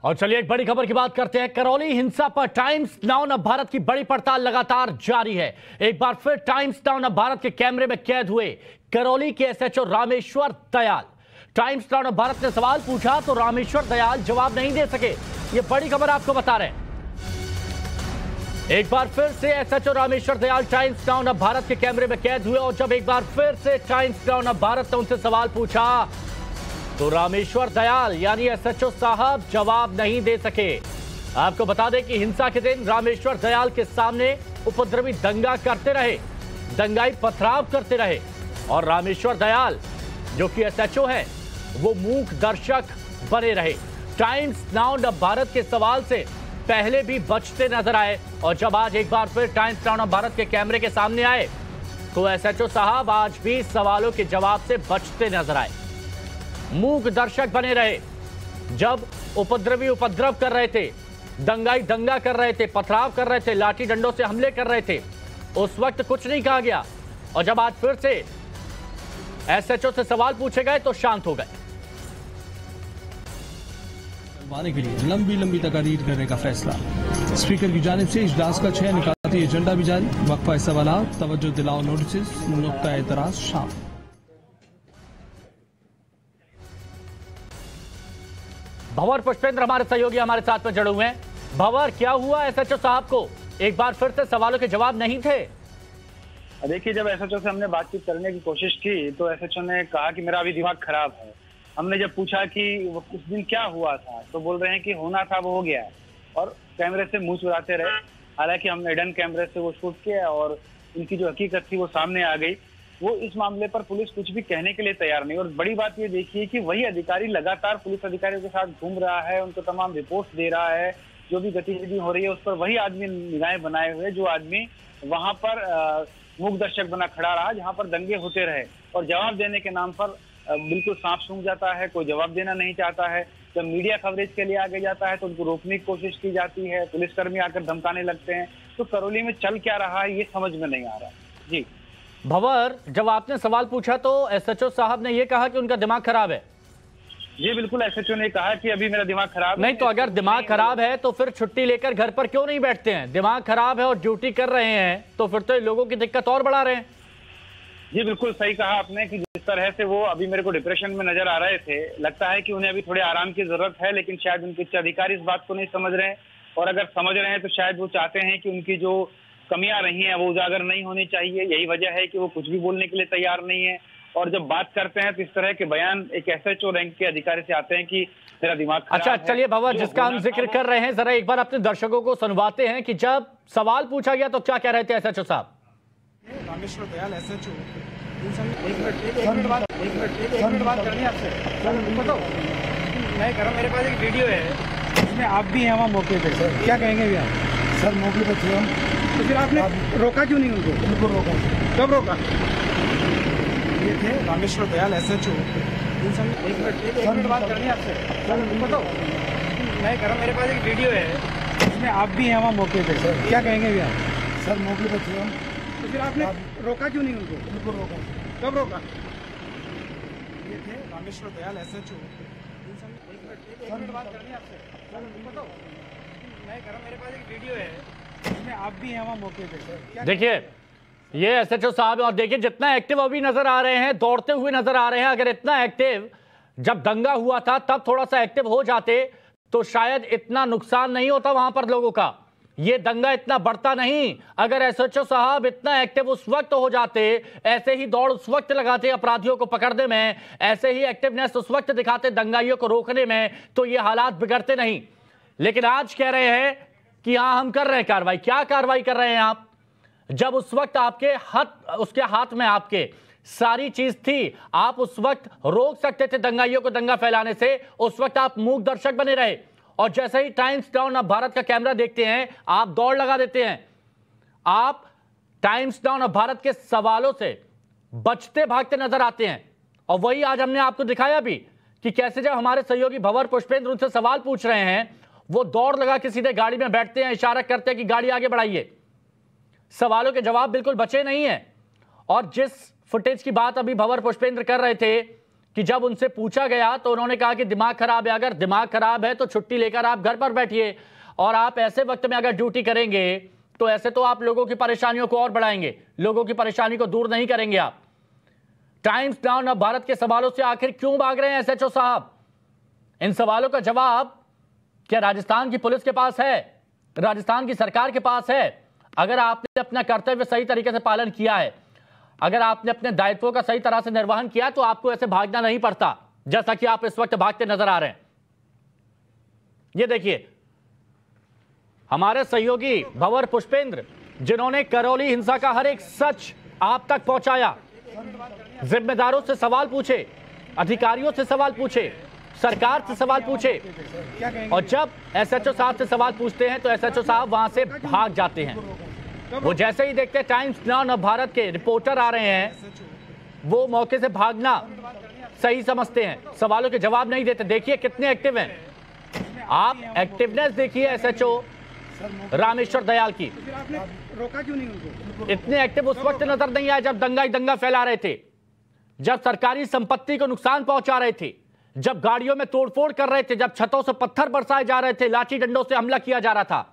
और चलिए एक बड़ी खबर की बात करते हैं। करौली हिंसा पर टाइम्स नाउ न भारत की बड़ी पड़ताल लगातार जारी है। एक बार फिर टाइम्स नाउ न भारत के कैमरे में कैद हुए करौली के SHO Rameshwar Dayal. Times now न भारत ने सवाल पूछा तो रामेश्वर दयाल जवाब नहीं दे सके। ये बड़ी खबर आपको बता रहे हैं। एक बार फिर से SHO Rameshwar Dayal times now न भारत के कैमरे में कैद हुए और जब एक बार फिर से टाइम्स नाउ न भारत ने उनसे सवाल पूछा तो रामेश्वर दयाल यानी एसएचओ साहब जवाब नहीं दे सके। आपको बता दें कि हिंसा के दिन रामेश्वर दयाल के सामने उपद्रवी दंगा करते रहे, दंगाई पथराव करते रहे और रामेश्वर दयाल जो कि एसएचओ है वो मूक दर्शक बने रहे। टाइम्स नाउ न भारत के सवाल से पहले भी बचते नजर आए और जब आज एक बार फिर टाइम्स नाउ न भारत के कैमरे के सामने आए तो एसएचओ साहब आज भी सवालों के जवाब से बचते नजर आए, मूक दर्शक बने रहे। जब उपद्रवी उपद्रव कर रहे थे, दंगाई दंगा कर रहे थे, पथराव कर रहे थे, लाठी डंडों से हमले कर रहे थे, उस वक्त कुछ नहीं कहा गया और जब आज फिर से एसएचओ से सवाल पूछे गए तो शांत हो गए। करवाने के लिए लंबी लंबी तकारीर करने का फैसला। स्पीकर की जानिब से इजलास का 6 निकाती एजेंडा भी जारी। वक्फा सवालात, तवज्जो दिलाओ नोटिस, नुक्ता एतराज शामिल। भंवर पुष्पेंद्र हमारे सहयोगी हमारे साथ में जुड़े हुए हैं। भंवर, क्या हुआ एसएचओ साहब को? एक बार फिर से सवालों के जवाब नहीं थे। देखिए, जब एसएचओ से हमने बातचीत करने की कोशिश की तो एसएचओ ने कहा कि मेरा अभी दिमाग खराब है। हमने जब पूछा कि वो उस दिन क्या हुआ था तो बोल रहे हैं कि होना था वो हो गया है और कैमरे से मुंह चुराते रहे। हालांकि हमने हिडन कैमरे से वो शूट किया और इनकी जो हकीकत थी वो सामने आ गई। वो इस मामले पर पुलिस कुछ भी कहने के लिए तैयार नहीं और बड़ी बात ये देखिए कि वही अधिकारी लगातार पुलिस अधिकारियों के साथ घूम रहा है, उनको तमाम रिपोर्ट्स दे रहा है, जो भी गतिविधि हो रही है उस पर वही आदमी निगाहें बनाए हुए जो आदमी वहां पर मूक दर्शक बना खड़ा रहा जहां पर दंगे होते रहे और जवाब देने के नाम पर बिल्कुल सांप सूंघ जाता है, कोई जवाब देना नहीं चाहता है। जब मीडिया कवरेज के लिए आगे जाता है तो उनको रोकने की कोशिश की जाती है, पुलिसकर्मी आकर धमकाने लगते हैं। तो करौली में चल क्या रहा है ये समझ में नहीं आ रहा। जी भंवर, जब आपने सवाल पूछा तो एसएचओ साहब ने यह कहा कि उनका दिमाग खराब है। जी बिल्कुल, एसएचओ ने कहा कि अभी मेरा दिमाग खराब नहीं तो अगर दिमाग खराब है तो फिर छुट्टी लेकर घर पर क्यों नहीं बैठते हैं? दिमाग खराब है और ड्यूटी कर रहे हैं तो फिर तो लोगों की दिक्कत और बढ़ा रहे हैं। जी बिल्कुल सही कहा आपने कि जिस तरह से वो अभी मेरे को डिप्रेशन में नजर आ रहे थे, लगता है कि उन्हें अभी थोड़े आराम की जरूरत है, लेकिन शायद उनके उच्च अधिकारी इस बात को नहीं समझ रहे हैं और अगर समझ रहे हैं तो शायद वो चाहते हैं कि उनकी जो कमियां रही हैं वो उजागर नहीं होनी चाहिए। यही वजह है कि वो कुछ भी बोलने के लिए तैयार नहीं है और जब बात करते हैं तो इस तरह के बयान एक एसएचओ रैंक के अधिकारी से आते हैं कि मेरा दिमाग खराब अच्छा, चलिए भंवर, जिसका हम जिक्र कर रहे हैं जरा एक बार अपने दर्शकों को सुनवाते हैं कि जब सवाल पूछा गया तो क्या कह रहे थे एसएचओ साहब। रामेश्वर दयाल एसएचओ, एक मिनट बात करनी है आपसे। बताओ, मैं कह रहा हूँ मेरे पास एक वीडियो है इसमें आप भी हैं वहाँ मौके पे। सर क्या कहेंगे अभी आप? सर मौके पे थे हम, तो फिर आपने रोका क्यों नहीं उनको? उनको रोका। कब रोका? ये थे रामेश्वर दयाल एसएचओ। एक मिनट बात करनी है आपसे। बताओ, मैं कह रहा हूँ मेरे पास एक वीडियो है इसमें आप भी हैं वहाँ मौके पे। सर क्या कहेंगे अभी आप? सर मौके पे थे हम, तो फिर आपने रोका क्यों नहीं उनको? उनको रोका। कब रोका? ये थे रामेश्वर दयाल एसएचओ। एक मिनट बात करनी है आपसे। बताओ, मैं कह रहा हूँ मेरे पास एक वीडियो है इसमें आप भी हैं वहाँ मौके पे। देखिए ये एसएचओ साहब और देखिए जितना एक्टिव अभी नजर आ रहे हैं, दौड़ते हुए नजर आ रहे हैं। अगर इतना एक्टिव जब दंगा हुआ था तब थोड़ा सा एक्टिव हो जाते तो शायद इतना नुकसान नहीं होता वहां पर लोगों का, ये दंगा इतना बढ़ता नहीं। अगर एसएचओ साहब इतना एक्टिव उस वक्त हो जाते, ऐसे ही दौड़ उस वक्त लगाते अपराधियों को पकड़ने में, ऐसे ही एक्टिवनेस उस वक्त दिखाते दंगाइयों को रोकने में, तो ये हालात बिगड़ते नहीं। लेकिन आज कह रहे हैं कि हाँ हम कर रहे हैं कार्रवाई। क्या कार्रवाई कर रहे हैं आप? जब उस वक्त उसके हाथ में आपके सारी चीज थी, आप उस वक्त रोक सकते थे दंगाइयों को दंगा फैलाने से, उस वक्त आप मूक दर्शक बने रहे और जैसे ही टाइम्स नाउ न भारत का कैमरा देखते हैं आप दौड़ लगा देते हैं। आप टाइम्स नाउ न भारत के सवालों से बचते भागते नजर आते हैं और वही आज हमने आपको दिखाया भी कि कैसे जब हमारे सहयोगी भंवर पुष्पेंद्र उनसे सवाल पूछ रहे हैं वो दौड़ लगा के सीधे गाड़ी में बैठते हैं, इशारा करते हैं कि गाड़ी आगे बढ़ाइए। सवालों के जवाब बिल्कुल बचे नहीं है और जिस फुटेज की बात अभी भंवर पुष्पेंद्र कर रहे थे कि जब उनसे पूछा गया तो उन्होंने कहा कि दिमाग खराब है। अगर दिमाग खराब है तो छुट्टी लेकर आप घर पर बैठिए, और आप ऐसे वक्त में अगर ड्यूटी करेंगे तो ऐसे तो आप लोगों की परेशानियों को और बढ़ाएंगे, लोगों की परेशानी को दूर नहीं करेंगे आप। टाइम्स नाउ नव भारत के सवालों से आखिर क्यों भाग रहे हैं एसएचओ साहब? इन सवालों का जवाब क्या राजस्थान की पुलिस के पास है, राजस्थान की सरकार के पास है? अगर आपने अपना कर्तव्य सही तरीके से पालन किया है, अगर आपने अपने दायित्वों का सही तरह से निर्वहन किया, तो आपको ऐसे भागना नहीं पड़ता जैसा कि आप इस वक्त भागते नजर आ रहे हैं। ये देखिए हमारे सहयोगी भंवर पुष्पेंद्र, जिन्होंने करौली हिंसा का हर एक सच आप तक पहुंचाया, जिम्मेदारों से सवाल पूछे, अधिकारियों से सवाल पूछे, सरकार से सवाल पूछे, और जब एसएचओ साहब से सवाल पूछते हैं तो एसएचओ साहब वहां से भाग जाते हैं। वो जैसे ही देखते हैं टाइम्स नाउ नव भारत के रिपोर्टर आ रहे हैं, वो मौके से भागना सही समझते हैं, सवालों के जवाब नहीं देते। देखिए कितने एक्टिव हैं आप, एक्टिवनेस देखिए एसएचओ रामेश्वर दयाल की। रोका क्यों नहीं उनको? इतने एक्टिव उस वक्त नजर नहीं आए जब दंगा ही दंगा फैला रहे थे, जब सरकारी संपत्ति को नुकसान पहुंचा रहे थे, जब गाड़ियों में तोड़फोड़ कर रहे थे, जब छतों से पत्थर बरसाए जा रहे थे, लाठी डंडों से हमला किया जा रहा था।